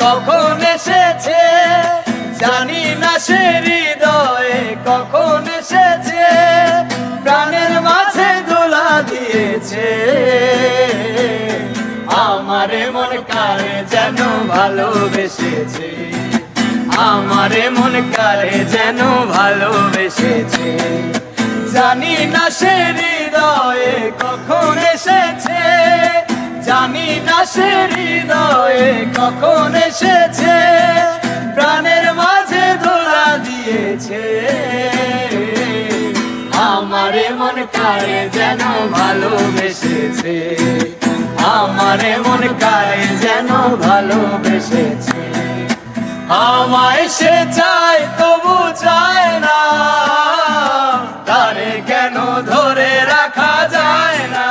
কখন এসেছে, জানি না সে হৃদয়ে কখন এসেছে, প্রাণের মাঝে দোলা দিয়েছে। আমারে মন কারে যেন ভালোবেসেছে, আমারে মন কারে যেন ভালোবেসেছে। জানি না সে হৃদয়ে কখন এসেছে, জানি না সে হৃদয়ে কখন এসেছে, প্রাণের মাঝে দোলা দিয়েছে। আমারে মন কারে যেন ভালোবেসেছে, আমারে মন কারে যেন ভালোবেসেছে। আমায় সে চায় তবু চায় না, তারে কেন ধরে রাখা যায় না।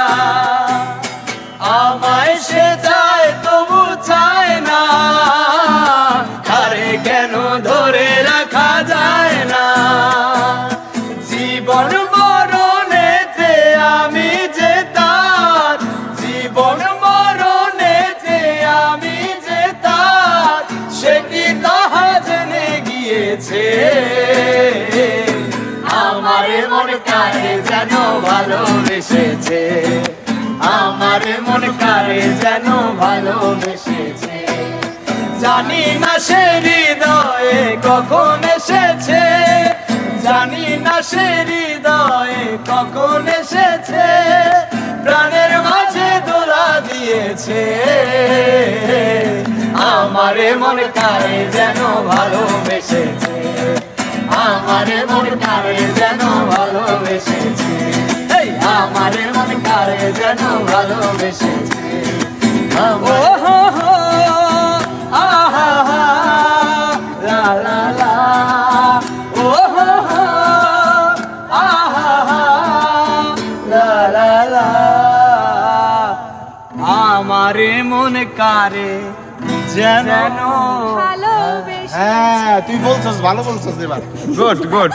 আমায় সে চায় তবু চায় না, তারে কেন ধরে রাখা যায় না। জীবন মরণেতে আমি যে তার, জীবন মরণেতে আমি যে তার, সে কি তাহা জেনে গিয়েছে। আমারে মন কারে যেন ভালোবেসেছে, আমারে মন কারে যেন ভালোবেসেছে। জানি না সে হৃদয়ে কখন এসেছে, জানি না সে হৃদয়ে কখন এসেছে, প্রাণের মাঝে দোলা দিয়েছে। আমারে মন কারে যেন ভালোবেসেছে, আমারে মন কারে যেন ভালোবেসেছে। আমারে মন কারে যেন ভালোবেসেছে। ও হো হো আহা হা লা লা লা, ও হো হো আহা হা লা লা লা। আমারে মন কারে যেন ভালোবেসেছে। হ্যাঁ তুই বলছস, ভালো বলছস এবার। Good good.